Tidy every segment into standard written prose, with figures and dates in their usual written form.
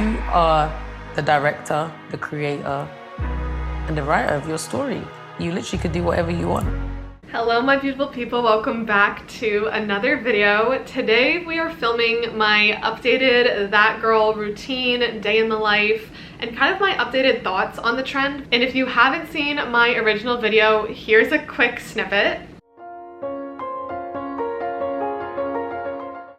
You are the director, the creator, and the writer of your story. You literally could do whatever you want. Hello my beautiful people, welcome back to another video. Today we are filming my updated That Girl routine, day in the life, and kind of my updated thoughts on the trend. And if you haven't seen my original video, here's a quick snippet.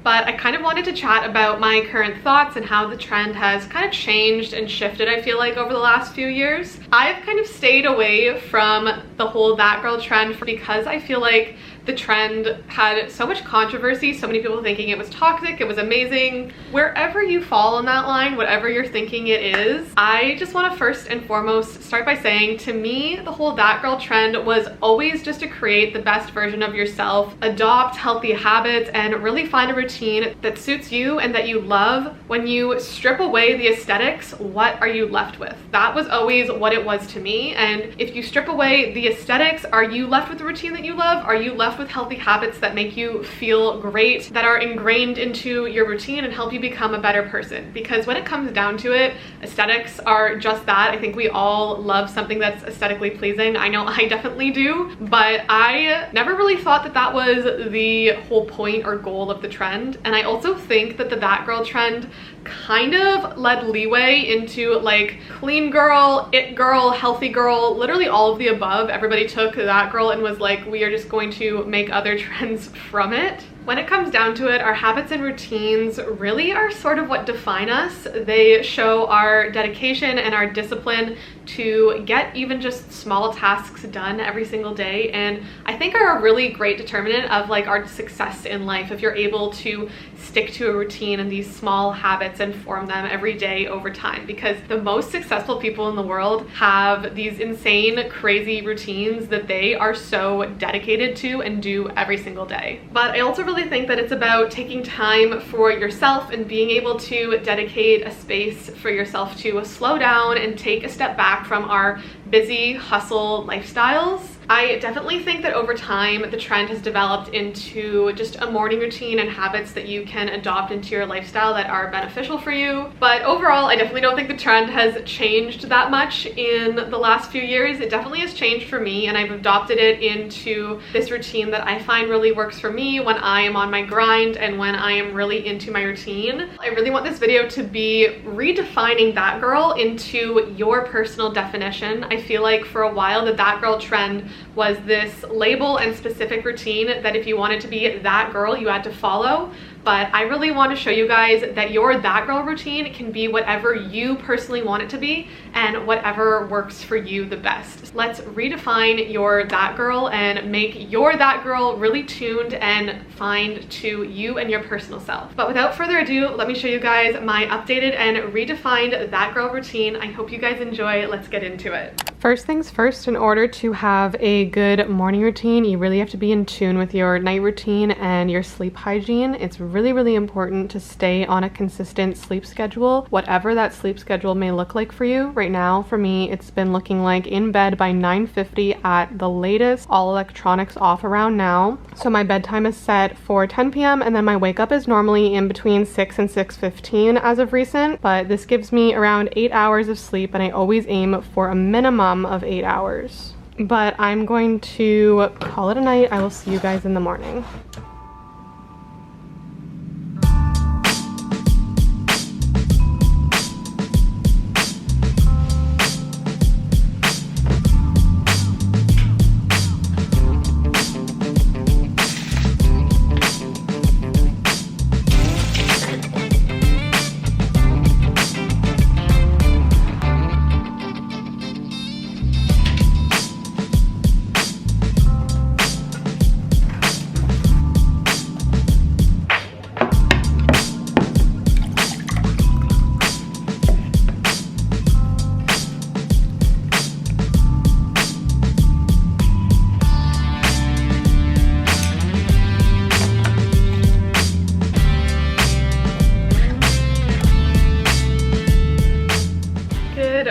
But I kind of wanted to chat about my current thoughts and how the trend has kind of changed and shifted, I feel like, over the last few years. I've kind of stayed away from the whole That Girl trend because I feel like the trend had so much controversy, so many people thinking it was toxic, it was amazing. Wherever you fall on that line, whatever you're thinking it is, I just want to first and foremost start by saying, to me, the whole That Girl trend was always just to create the best version of yourself, adopt healthy habits, and really find a routine that suits you and that you love. When you strip away the aesthetics, what are you left with? That was always what it was to me. And if you strip away the aesthetics, are you left with the routine that you love? Are you left with healthy habits that make you feel great, that are ingrained into your routine and help you become a better person? Because when it comes down to it, aesthetics are just that. I think we all love something that's aesthetically pleasing. I know I definitely do, but I never really thought that that was the whole point or goal of the trend. And I also think that the That Girl trend kind of led leeway into like clean girl, it girl, healthy girl, literally all of the above. Everybody took That Girl and was like, we are just going to make other trends from it. When it comes down to it, our habits and routines really are sort of what define us. They show our dedication and our discipline to get even just small tasks done every single day, and I think are a really great determinant of like our success in life if you're able to stick to a routine and these small habits and form them every day over time. Because the most successful people in the world have these insane, crazy routines that they are so dedicated to and do every single day. But I also really think that it's about taking time for yourself and being able to dedicate a space for yourself to slow down and take a step back from our busy hustle lifestyles. I definitely think that over time the trend has developed into just a morning routine and habits that you can adopt into your lifestyle that are beneficial for you. But overall, I definitely don't think the trend has changed that much in the last few years. It definitely has changed for me, and I've adopted it into this routine that I find really works for me when I am on my grind and when I am really into my routine. I really want this video to be redefining That Girl into your personal definition. I feel like for a while the That Girl trend was this label and specific routine that if you wanted to be that girl, you had to follow. But I really want to show you guys that your That Girl routine can be whatever you personally want it to be and whatever works for you the best. Let's redefine your That Girl and make your That Girl really tuned and find to you and your personal self. But without further ado, let me show you guys my updated and redefined That Girl routine. I hope you guys enjoy. Let's get into it. First things first, in order to have a good morning routine, you really have to be in tune with your night routine and your sleep hygiene. It's really important to stay on a consistent sleep schedule, whatever that sleep schedule may look like for you. Right now, for me, it's been looking like in bed by 9:50 at the latest, all electronics off around now. So my bedtime is set for 10 p.m. and then my wake up is normally in between 6 and 6:15 as of recent, but this gives me around 8 hours of sleep, and I always aim for a minimum of 8 hours. But I'm going to call it a night. I will see you guys in the morning.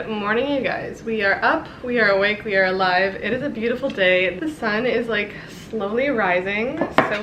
Morning, you guys. We are up, we are awake, we are alive. It is a beautiful day. The sun is like slowly rising.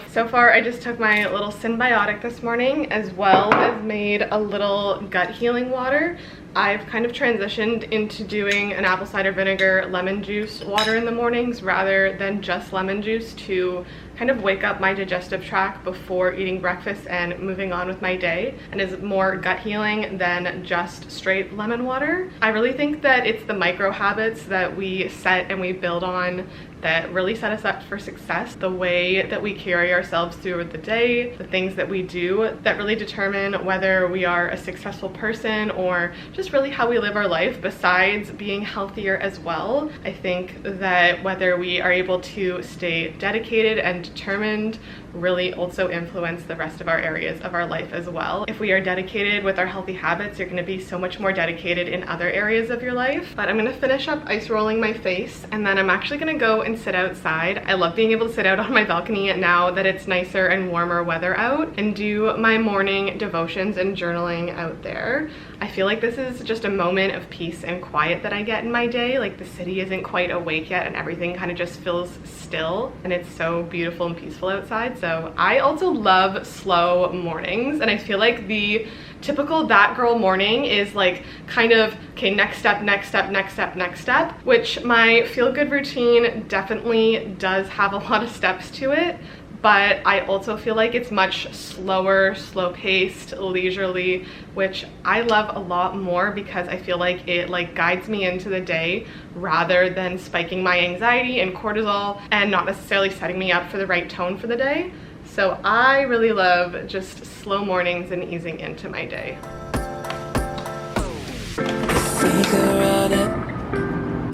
So far I just took my little symbiotic this morning, as well as made a little gut healing water. I've kind of transitioned into doing an apple cider vinegar lemon juice water in the mornings rather than just lemon juice, to kind of wake up my digestive tract before eating breakfast and moving on with my day, and is more gut healing than just straight lemon water. I really think that it's the micro habits that we set and we build on that really set us up for success. The way that we carry ourselves through the day, the things that we do, that really determine whether we are a successful person or just really how we live our life, besides being healthier as well. I think that whether we are able to stay dedicated and determined really also influence the rest of our areas of our life as well. If we are dedicated with our healthy habits, you're going to be so much more dedicated in other areas of your life. But I'm going to finish up ice rolling my face, and then I'm actually going to go and sit outside. I love being able to sit out on my balcony now that it's nicer and warmer weather out, and do my morning devotions and journaling out there. I feel like this is just a moment of peace and quiet that I get in my day. Like, the city isn't quite awake yet and everything kind of just feels still, and it's so beautiful and peaceful outside. So I also love slow mornings, and I feel like the typical that girl morning is like kind of, okay, next step, next step, next step, next step, which my feel good routine definitely does have a lot of steps to it. But I also feel like it's much slower, slow-paced, leisurely, which I love a lot more because I feel like it guides me into the day rather than spiking my anxiety and cortisol and not necessarily setting me up for the right tone for the day. So I really love just slow mornings and easing into my day.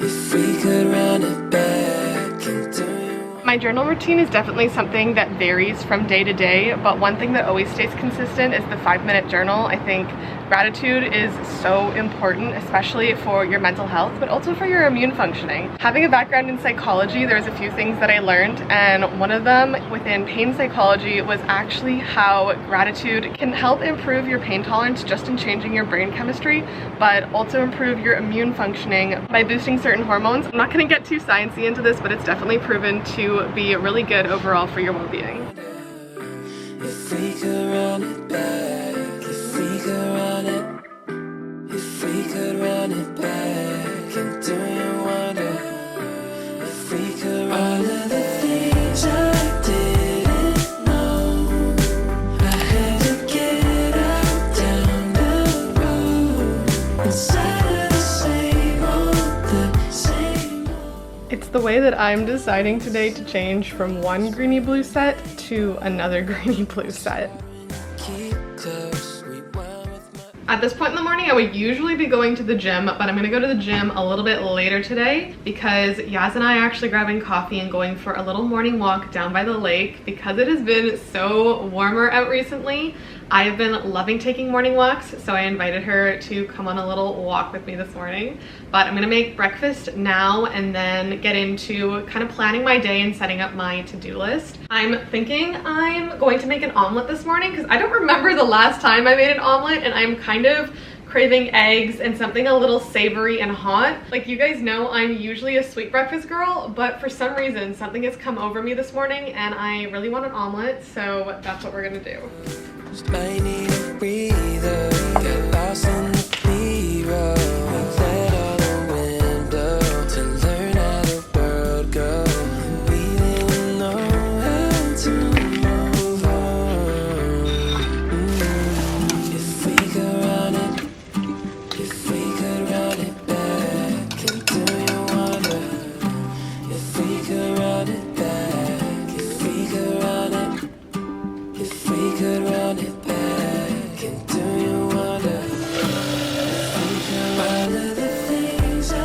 If we could run it back into my journal routine is definitely something that varies from day to day, but one thing that always stays consistent is the 5-minute journal. I think gratitude is so important, especially for your mental health, but also for your immune functioning. Having a background in psychology, there's a few things that I learned, and one of them within pain psychology was actually how gratitude can help improve your pain tolerance just in changing your brain chemistry, but also improve your immune functioning by boosting certain hormones. I'm not going to get too sciencey into this, but it's definitely proven to be really good overall for your well-being. If we could run it back, if we could run it, if we could run it back, and do you wonder if we could run all of the things I didn't know, I had to get out down the road inside of the same old, the same old. It's the way that I'm deciding today to change from one greeny blue set to another greeny blue set. At this point in the morning, I would usually be going to the gym, but I'm gonna go to the gym a little bit later today because Yaz and I are actually grabbing coffee and going for a little morning walk down by the lake. Because it has been so warmer out recently, I've been loving taking morning walks, so I invited her to come on a little walk with me this morning. But I'm gonna make breakfast now and then get into kind of planning my day and setting up my to-do list. I'm thinking I'm going to make an omelet this morning because I don't remember the last time I made an omelet, and I'm kind of craving eggs and something a little savory and hot. Like, you guys know I'm usually a sweet breakfast girl, but for some reason something has come over me this morning and I really want an omelet, so that's what we're gonna do. I need a breather, get lost in the B-roll, let all the window to learn how the world goes. We didn't know how to move on. If we could run it, if we could run it back, and do you wonder if we could run it back, if we could run it, if we could run it back, and do you wonder if we could run all of the things I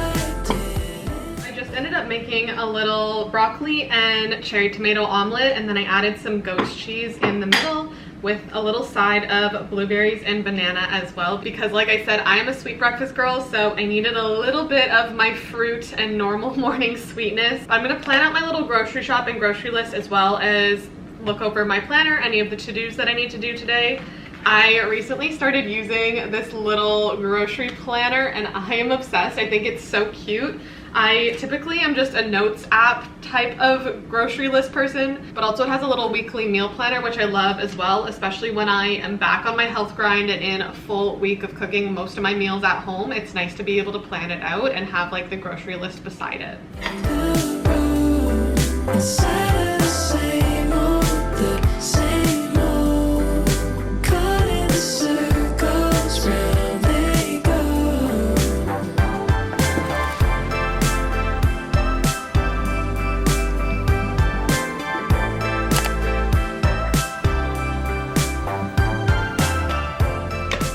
did. I just ended up making a little broccoli and cherry tomato omelet, and then I added some ghost cheese in the middle with a little side of blueberries and banana as well, because like I said, I am a sweet breakfast girl, so I needed a little bit of my fruit and normal morning sweetness. I'm gonna plan out my little grocery shop and grocery list, as well as look over my planner, any of the to-dos that I need to do today. I recently started using this little grocery planner and I am obsessed. I think it's so cute. I typically am just a notes app type of grocery list person, but also it has a little weekly meal planner, which I love as well, especially when I am back on my health grind and in a full week of cooking most of my meals at home. It's nice to be able to plan it out and have like the grocery list beside it.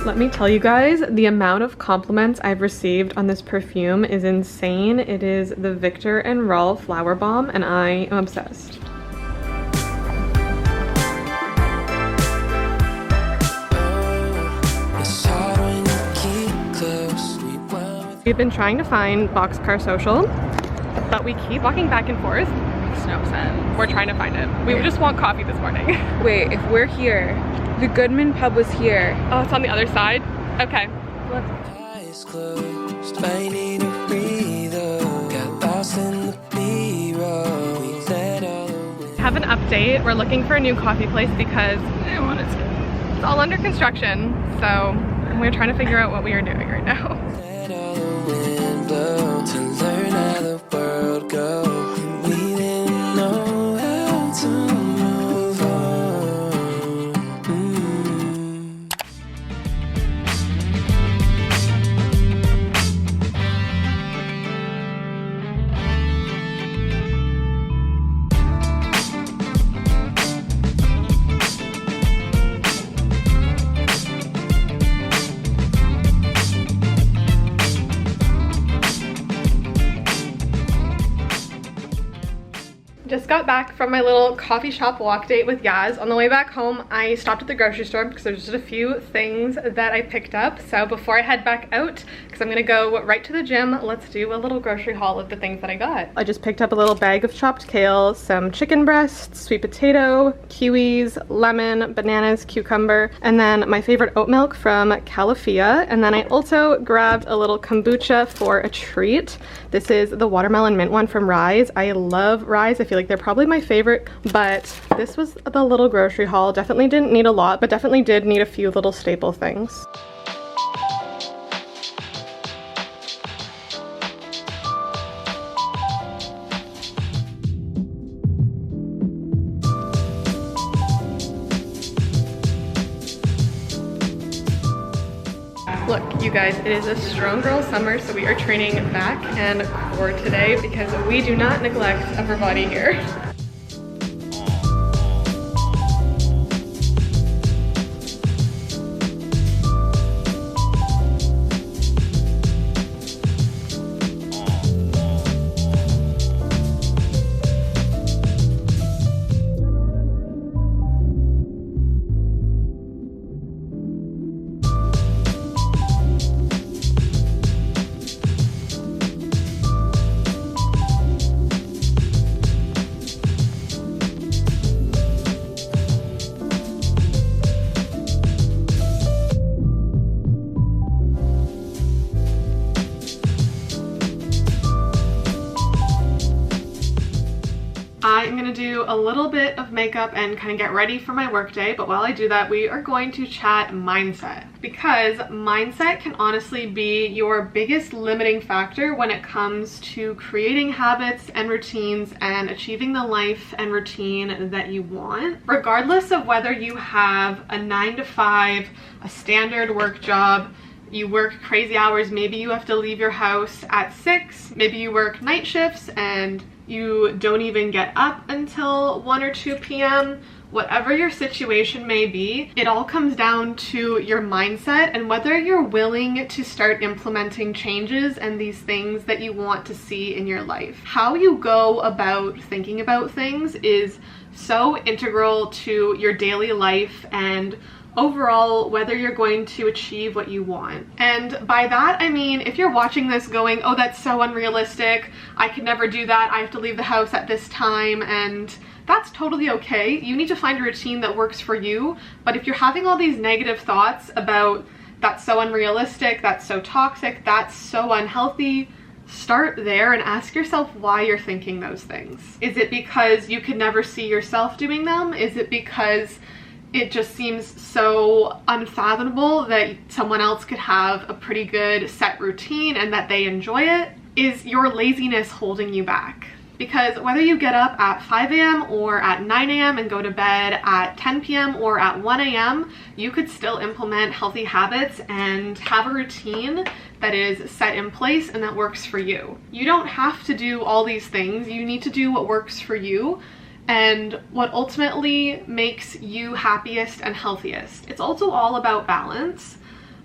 Let me tell you guys, the amount of compliments I've received on this perfume is insane. It is the Viktor and Rolf Flower Bomb, and I am obsessed. We've been trying to find Boxcar Social, but we keep walking back and forth. Makes no sense. We're trying to find it. We just want coffee this morning. Wait, if we're here, the Goodman pub was here. Oh, it's on the other side? Okay. Look. Eyes closed, I need a breather. Got lost in the B-roll. We let all the wind. Have an update. We're looking for a new coffee place because it's all under construction. So we're trying to figure out what we are doing right now. Let all the wind blow to learn how the world goes. We didn't know how to move on. Just got back from my little coffee shop walk date with Yaz. On the way back home, I stopped at the grocery store because there's just a few things that I picked up. So before I head back out, because I'm gonna go right to the gym, let's do a little grocery haul of the things that I got. I just picked up a little bag of chopped kale, some chicken breasts, sweet potato, kiwis, lemon, bananas, cucumber, and then my favorite oat milk from Califia. And then I also grabbed a little kombucha for a treat. This is the watermelon mint one from Rise. I love Rise. I feel like they're probably my favorite, but this was the little grocery haul. Definitely didn't need a lot, but definitely did need a few little staple things. Look, you guys, it is a strong girl summer, so we are training back and core today because we do not neglect upper body here. I'm gonna do a little bit of makeup and kind of get ready for my workday, but while I do that, we are going to chat mindset, because mindset can honestly be your biggest limiting factor when it comes to creating habits and routines and achieving the life and routine that you want. Regardless of whether you have a 9-to-5, a standard work job, you work crazy hours, maybe you have to leave your house at 6, maybe you work night shifts and you don't even get up until 1 or 2 p.m. Whatever your situation may be, it all comes down to your mindset and whether you're willing to start implementing changes and these things that you want to see in your life. How you go about thinking about things is so integral to your daily life and overall whether you're going to achieve what you want. And by that I mean, if you're watching this going, oh, that's so unrealistic, I could never do that, I have to leave the house at this time, and that's totally okay. You need to find a routine that works for you. But if you're having all these negative thoughts about that's so unrealistic, that's so toxic, that's so unhealthy, Start there and ask yourself why you're thinking those things. Is it because you could never see yourself doing them? Is it because it just seems so unfathomable that someone else could have a pretty good set routine and that they enjoy it? Is your laziness holding you back? Because whether you get up at 5 a.m. or at 9 a.m. and go to bed at 10 p.m. or at 1 a.m., you could still implement healthy habits and have a routine that is set in place and that works for you. You don't have to do all these things. You need to do what works for you and what ultimately makes you happiest and healthiest. It's also all about balance.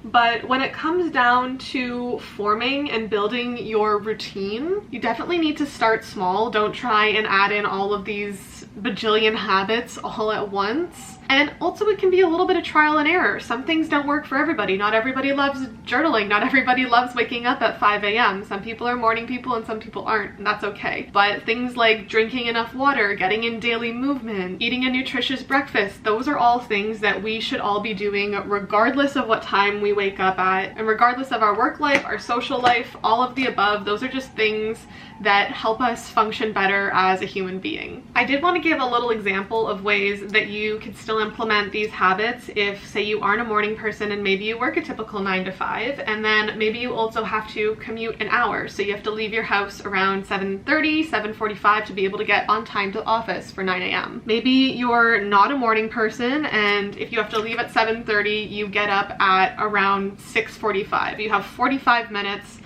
But when it comes down to forming and building your routine, you definitely need to start small. Don't try and add in all of these bajillion habits all at once. And also it can be a little bit of trial and error. Some things don't work for everybody. Not everybody loves journaling. Not everybody loves waking up at 5 a.m. Some people are morning people and some people aren't, and that's okay. But things like drinking enough water, getting in daily movement, eating a nutritious breakfast, those are all things that we should all be doing regardless of what time we wake up at, and regardless of our work life, our social life, all of the above. Those are just things that help us function better as a human being. I did want to give a little example of ways that you could still implement these habits if, say, you aren't a morning person and maybe you work a typical 9 to 5, and then maybe you also have to commute an hour, so you have to leave your house around 7:30, 7:45 to be able to get on time to the office for 9 a.m. Maybe you're not a morning person, and if you have to leave at 7:30, you get up at around 6:45. You have 45 minutes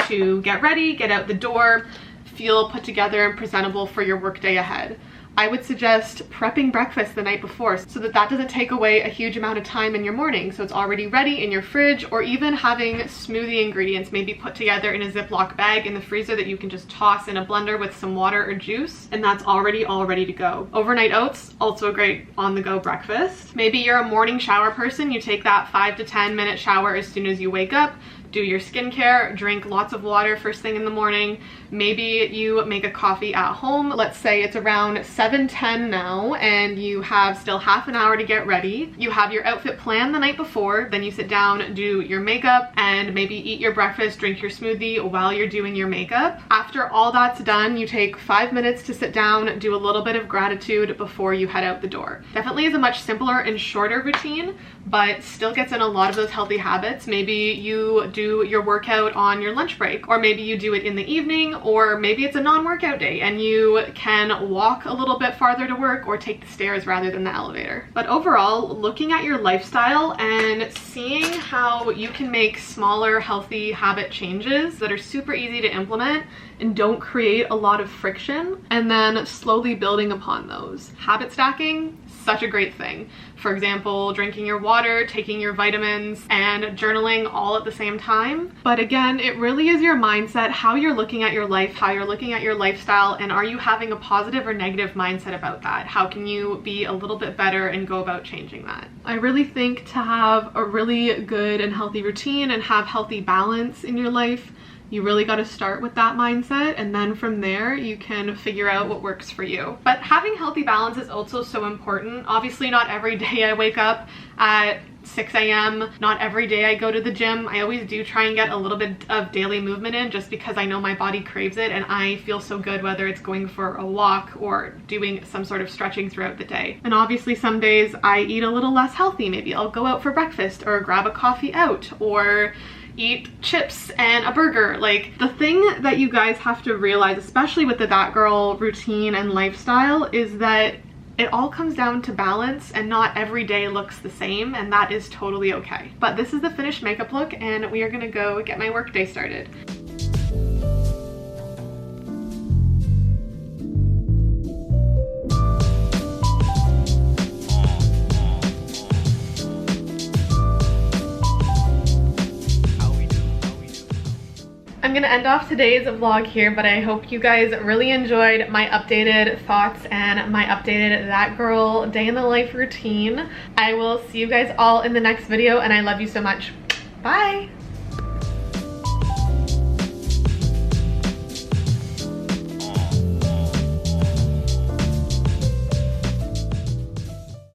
to get ready, get out the door, feel put together and presentable for your workday ahead. I would suggest prepping breakfast the night before so that that doesn't take away a huge amount of time in your morning, so it's already ready in your fridge, or even having smoothie ingredients maybe put together in a Ziploc bag in the freezer that you can just toss in a blender with some water or juice, and that's already all ready to go. Overnight oats, also a great on-the-go breakfast. Maybe you're a morning shower person. You take that 5 to 10 minute shower as soon as you wake up, do your skincare, drink lots of water first thing in the morning. Maybe you make a coffee at home. Let's say it's around 7:10 now and you have still half an hour to get ready. You have your outfit planned the night before, then you sit down, do your makeup, and maybe eat your breakfast, drink your smoothie while you're doing your makeup. After all that's done, you take 5 minutes to sit down, do a little bit of gratitude before you head out the door. Definitely is a much simpler and shorter routine, but still gets in a lot of those healthy habits. Maybe you do your workout on your lunch break, or maybe you do it in the evening, or maybe it's a non-workout day and you can walk a little bit farther to work or take the stairs rather than the elevator. But overall, looking at your lifestyle and seeing how you can make smaller healthy habit changes that are super easy to implement and don't create a lot of friction, and then slowly building upon those. Habit stacking, such a great thing. For example, drinking your water, taking your vitamins, and journaling all at the same time. But again, it really is your mindset, how you're looking at your life, how you're looking at your lifestyle, and are you having a positive or negative mindset about that? How can you be a little bit better and go about changing that? I really think to have a really good and healthy routine and have healthy balance in your life, you really got to start with that mindset, and then from there you can figure out what works for you. But having healthy balance is also so important. Obviously not every day I wake up at 6 a.m. Not every day I go to the gym. I always do try and get a little bit of daily movement in, just because I know my body craves it and I feel so good whether it's going for a walk or doing some sort of stretching throughout the day. And obviously some days I eat a little less healthy. Maybe I'll go out for breakfast or grab a coffee out or eat chips and a burger. Like, the thing that you guys have to realize, especially with the That Girl routine and lifestyle, is that it all comes down to balance, and not every day looks the same, and that is totally okay. But this is the finished makeup look, and we are gonna go get my work day started. I'm gonna end off today's vlog here, but I hope you guys really enjoyed my updated thoughts and my updated That Girl day in the life routine. I will see you guys all in the next video, and I love you so much. Bye!